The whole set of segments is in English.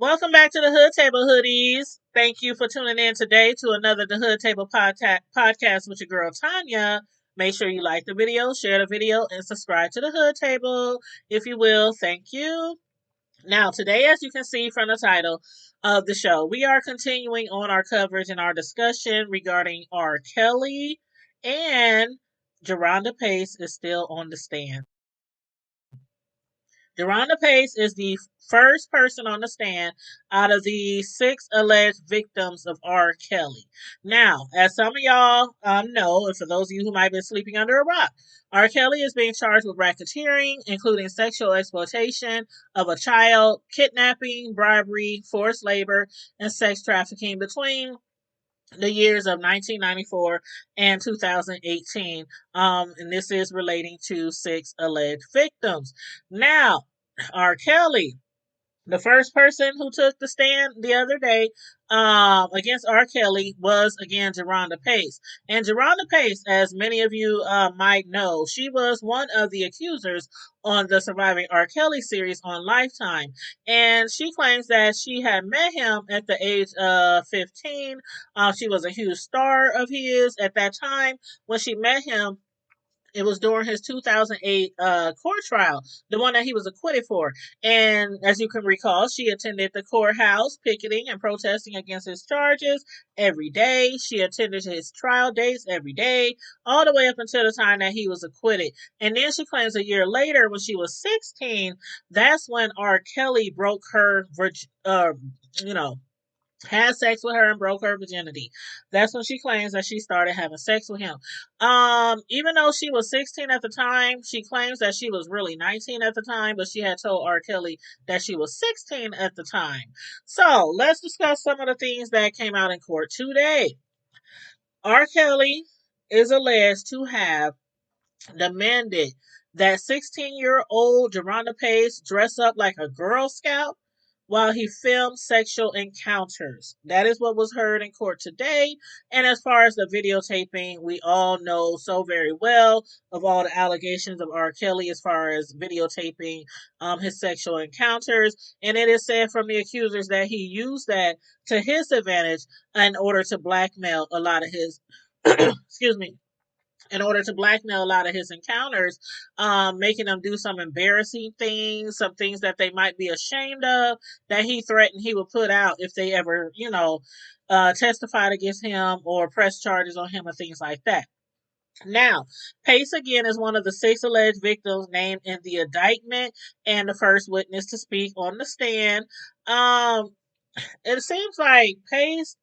Welcome back to the Hood Table Hoodies. Thank you for tuning in today to another The Hood Table podcast with your girl Tanya. Make sure you like the video, share the video, and subscribe to the Hood Table if you will. Thank you. Now, today, as you can see from the title of the show, we are continuing on our coverage and our discussion regarding R. Kelly, and Jerhonda Pace is still on the stand. Jerhonda Pace is the first person on the stand out of the six alleged victims of R. Kelly. Now, as some of y'all know, and for those of you who might have been sleeping under a rock, R. Kelly is being charged with racketeering, including sexual exploitation of a child, kidnapping, bribery, forced labor, and sex trafficking between the years of 1994 and 2018. And this is relating to six alleged victims. Now, R. Kelly, the first person who took the stand the other day against R. Kelly was again Jerhonda Pace. And Jerhonda Pace, as many of you might know, she was one of the accusers on the Surviving R. Kelly series on Lifetime. And she claims that she had met him at the age of 15. She was a huge star of his at that time. When she met him, it was during his 2008 court trial, the one that he was acquitted for. And as you can recall, she attended the courthouse picketing and protesting against his charges every day. She attended his trial dates every day, all the way up until the time that he was acquitted. And then she claims a year later, when she was 16, that's when R. Kelly broke her, you know, had sex with her and broke her virginity. That's when she claims that she started having sex with him. Even though she was 16 at the time, she claims that she was really 19 at the time, but she had told R. Kelly that she was 16 at the time. So let's discuss some of the things that came out in court today. R. Kelly is alleged to have demanded that 16-year-old Jerhonda Pace dress up like a Girl Scout while he filmed sexual encounters. That is what was heard in court today. And as far as the videotaping, we all know so very well of all the allegations of R. Kelly as far as videotaping his sexual encounters. And it is said from the accusers that he used that to his advantage in order to blackmail a lot of his, excuse me, in order to blackmail a lot of his encounters, making them do some embarrassing things, some things that they might be ashamed of, that he threatened he would put out if they ever, testified against him or press charges on him and things like that. Now, Pace again is one of the six alleged victims named in the indictment and the first witness to speak on the stand. It seems like Pace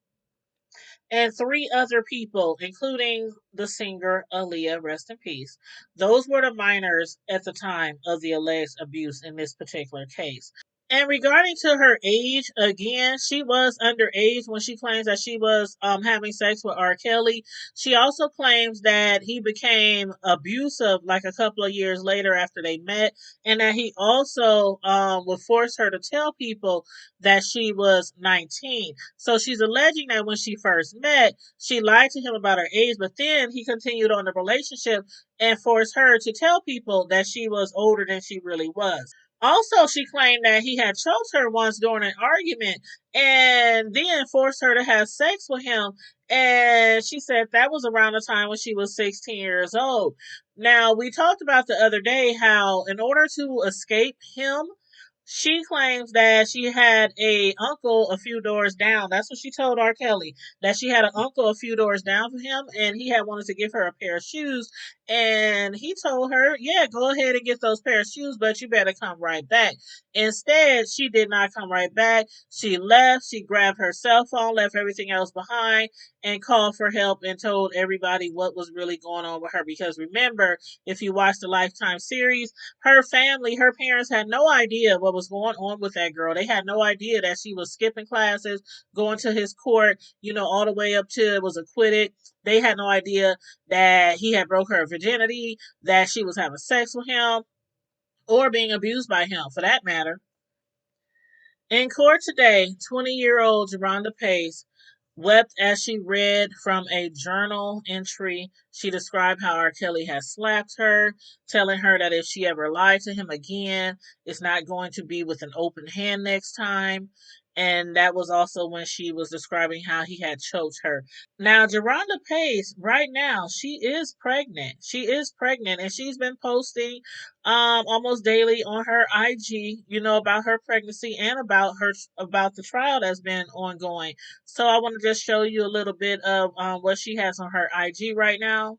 and three other people, including the singer Aaliyah, rest in peace. Those were the minors at the time of the alleged abuse in this particular case. And regarding to her age, again, she was underage when she claims that she was having sex with R. Kelly. She also claims that he became abusive like a couple of years later after they met, and that he also would force her to tell people that she was 19. So she's alleging that when she first met, she lied to him about her age, but then he continued on the relationship and forced her to tell people that she was older than she really was. Also, she claimed that he had choked her once during an argument and then forced her to have sex with him. And she said that was around the time when she was 16 years old. Now, we talked about the other day how, in order to escape him, she claims that she had a uncle a few doors down. That's what she told R. Kelly, that she had an uncle a few doors down from him, and he had wanted to give her a pair of shoes. And he told her, yeah, go ahead and get those pair of shoes, but you better come right back. Instead, she did not come right back. She left. She grabbed her cell phone, left everything else behind, and called for help and told everybody what was really going on with her. Because remember, if you watch the Lifetime series, her family, her parents had no idea what was going on with that girl. They had no idea that she was skipping classes, going to his court, all the way up to it was acquitted. They had no idea that he had broke her virginity, that she was having sex with him, or being abused by him, for that matter. In court today, 20-year-old Jerhonda Pace wept as she read from a journal entry. She described how R. Kelly had slapped her, telling her that if she ever lied to him again, it's not going to be with an open hand next time. And that was also when she was describing how he had choked her. Now, Jerhonda Pace, right now, she is pregnant. She is pregnant, and she's been posting almost daily on her IG, about her pregnancy and about the trial that's been ongoing. So I want to just show you a little bit of what she has on her IG right now.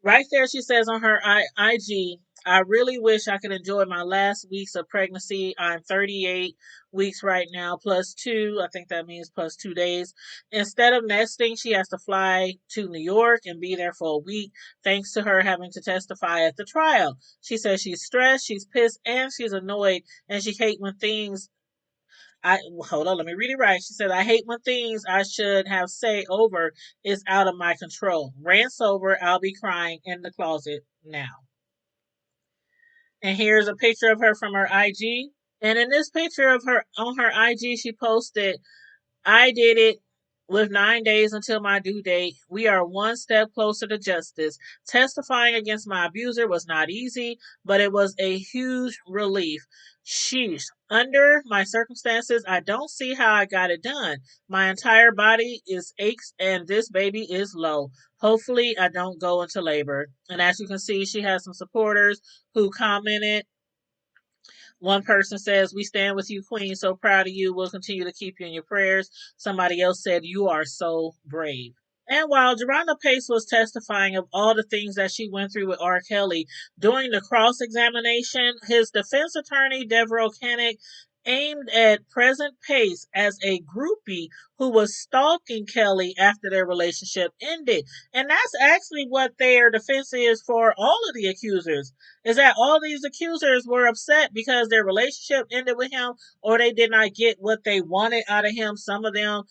Right there, she says on her IG, I really wish I could enjoy my last weeks of pregnancy. I'm 38 weeks right now, plus two. I think that means plus 2 days. Instead of nesting, she has to fly to New York and be there for a week, thanks to her having to testify at the trial. She says she's stressed, she's pissed, and she's annoyed, and she hates when things I hold on, let me read it right. She said, I hate when things I should have say over is out of my control. Rants over, I'll be crying in the closet now. And here's a picture of her from her IG. And in this picture of her on her IG, she posted, I did it with 9 days until my due date. We are one step closer to justice. Testifying against my abuser was not easy, but it was a huge relief. Sheesh. Under my circumstances, I don't see how I got it done. My entire body is aches and this baby is low. Hopefully, I don't go into labor. And as you can see, she has some supporters who commented. One person says, we stand with you, Queen. So proud of you. We'll continue to keep you in your prayers. Somebody else said, you are so brave. And while Jerhonda Pace was testifying of all the things that she went through with R. Kelly, during the cross examination, his defense attorney, Devereaux Canick, aimed at present Pace as a groupie who was stalking Kelly after their relationship ended. And that's actually what their defense is for all of the accusers, is that all these accusers were upset because their relationship ended with him, or they did not get what they wanted out of him. Some of them,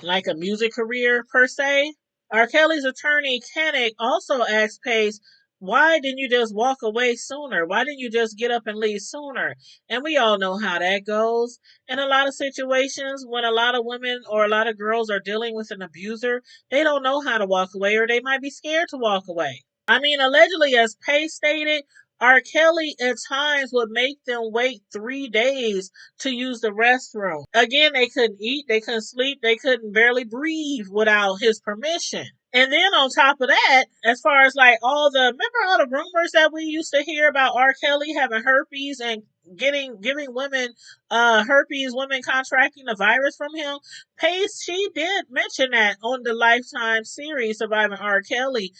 like a music career per se. R. Kelly's attorney, Kennick, also asked Pace, why didn't you just walk away sooner? Why didn't you just get up and leave sooner? And we all know how that goes. In a lot of situations, when a lot of women or a lot of girls are dealing with an abuser, they don't know how to walk away, or they might be scared to walk away. I mean, allegedly, as Pace stated, R. Kelly at times would make them wait 3 days to use the restroom. Again, they couldn't eat, they couldn't sleep, they couldn't barely breathe without his permission. And then on top of that, as far as like remember all the rumors that we used to hear about R. Kelly having herpes and giving women herpes, women contracting the virus from him. Pace, she did mention that on the Lifetime series Surviving R. Kelly.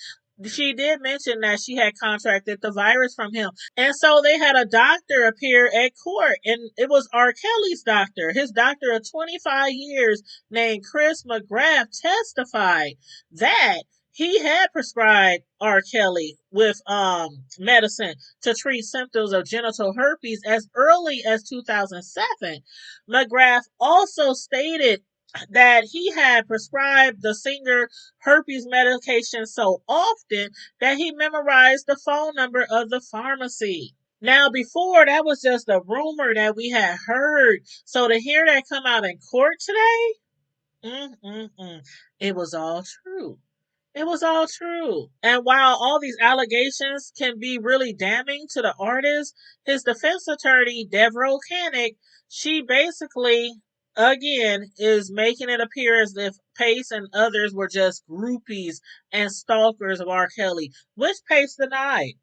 She did mention that she had contracted the virus from him. And so they had a doctor appear at court, and it was R. Kelly's doctor. His doctor of 25 years, named Chris McGrath, testified that he had prescribed R. Kelly with medicine to treat symptoms of genital herpes as early as 2007. McGrath also stated that he had prescribed the singer herpes medication so often that he memorized the phone number of the pharmacy. Now, before, that was just a rumor that we had heard. So to hear that come out in court today, it was all true. It was all true. And while all these allegations can be really damning to the artist, his defense attorney, Devereaux Canick, she basically, again, is making it appear as if Pace and others were just groupies and stalkers of R. Kelly, which Pace denied.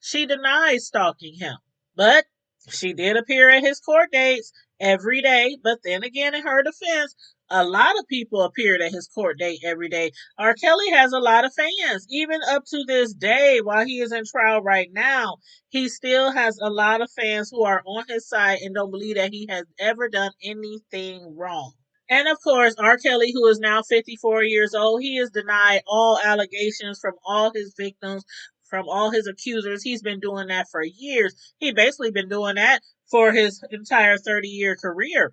She denied stalking him. But she did appear at his court dates every day. But then again, in her defense, a lot of people appeared at his court date every day. R. Kelly has a lot of fans. Even up to this day, while he is in trial right now, he still has a lot of fans who are on his side and don't believe that he has ever done anything wrong. And of course, R. Kelly, who is now 54 years old, he has denied all allegations from all his victims, from all his accusers. He's been doing that for years. He basically been doing that for his entire 30-year career.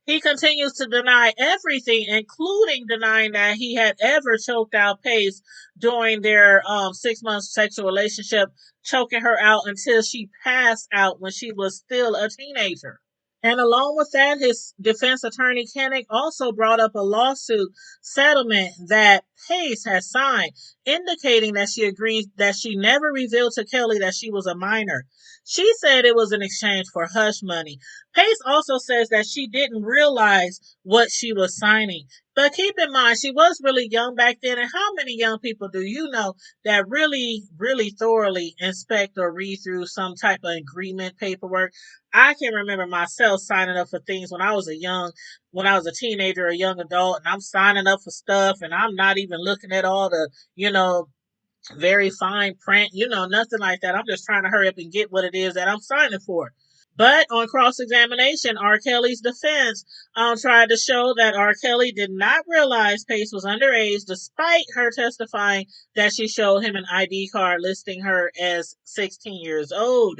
He continues to deny everything, including denying that he had ever choked out Pace during their 6-month sexual relationship, choking her out until she passed out when she was still a teenager. And along with that, his defense attorney, Kennick, also brought up a lawsuit settlement that Pace has signed, indicating that she agreed that she never revealed to Kelly that she was a minor. She said it was in exchange for hush money. Pace also says that she didn't realize what she was signing. But keep in mind, she was really young back then. And how many young people do you know that really, really thoroughly inspect or read through some type of agreement paperwork? I can remember myself signing up for things when I was a teenager, a young adult, and I'm signing up for stuff and I'm not even looking at all the, very fine print, nothing like that. I'm just trying to hurry up and get what it is that I'm signing for. But on cross examination, R. Kelly's defense tried to show that R. Kelly did not realize Pace was underage, despite her testifying that she showed him an ID card listing her as 16 years old.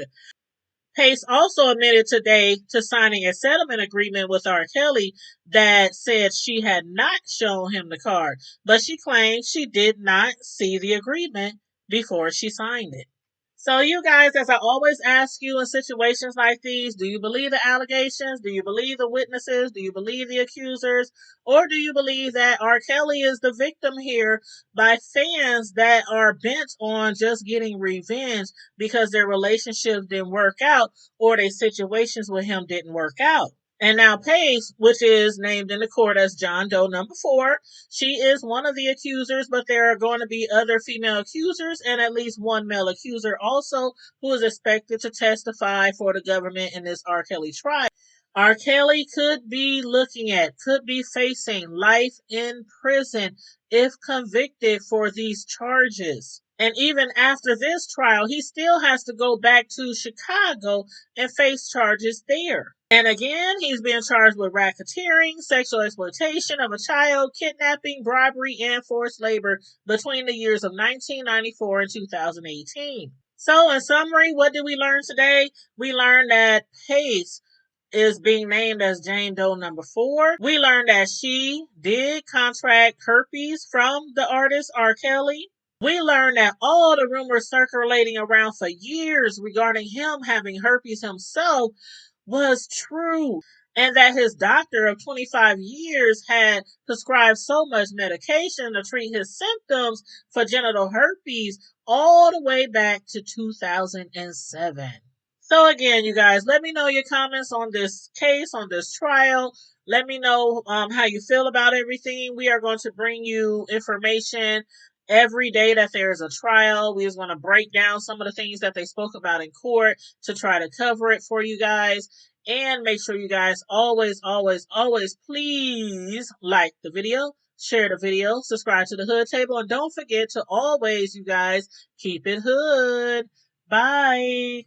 Pace also admitted today to signing a settlement agreement with R. Kelly that said she had not shown him the card, but she claimed she did not see the agreement before she signed it. So, you guys, as I always ask you in situations like these, do you believe the allegations? Do you believe the witnesses? Do you believe the accusers? Or do you believe that R. Kelly is the victim here by fans that are bent on just getting revenge because their relationships didn't work out or their situations with him didn't work out? And now Pace, which is named in the court as John Doe number 4, she is one of the accusers, but there are going to be other female accusers and at least one male accuser also who is expected to testify for the government in this R. Kelly trial. R. Kelly could be facing life in prison if convicted for these charges. And even after this trial, he still has to go back to Chicago and face charges there. And again, he's being charged with racketeering, sexual exploitation of a child, kidnapping, bribery, and forced labor between the years of 1994 and 2018. So, in summary, what did we learn today? We learned that Pace is being named as Jane Doe number 4. We learned that she did contract herpes from the artist R. Kelly. We learned that all the rumors circulating around for years regarding him having herpes himself was true, and that his doctor of 25 years had prescribed so much medication to treat his symptoms for genital herpes all the way back to 2007. So again, you guys, let me know your comments on this case, on this trial. Let me know how you feel about everything. We are going to bring you information every day that there is a trial. We just want to break down some of the things that they spoke about in court to try to cover it for you guys. And make sure you guys always, always, always please like the video, share the video, subscribe to the Hood Table, and don't forget to always, you guys, keep it hood. Bye.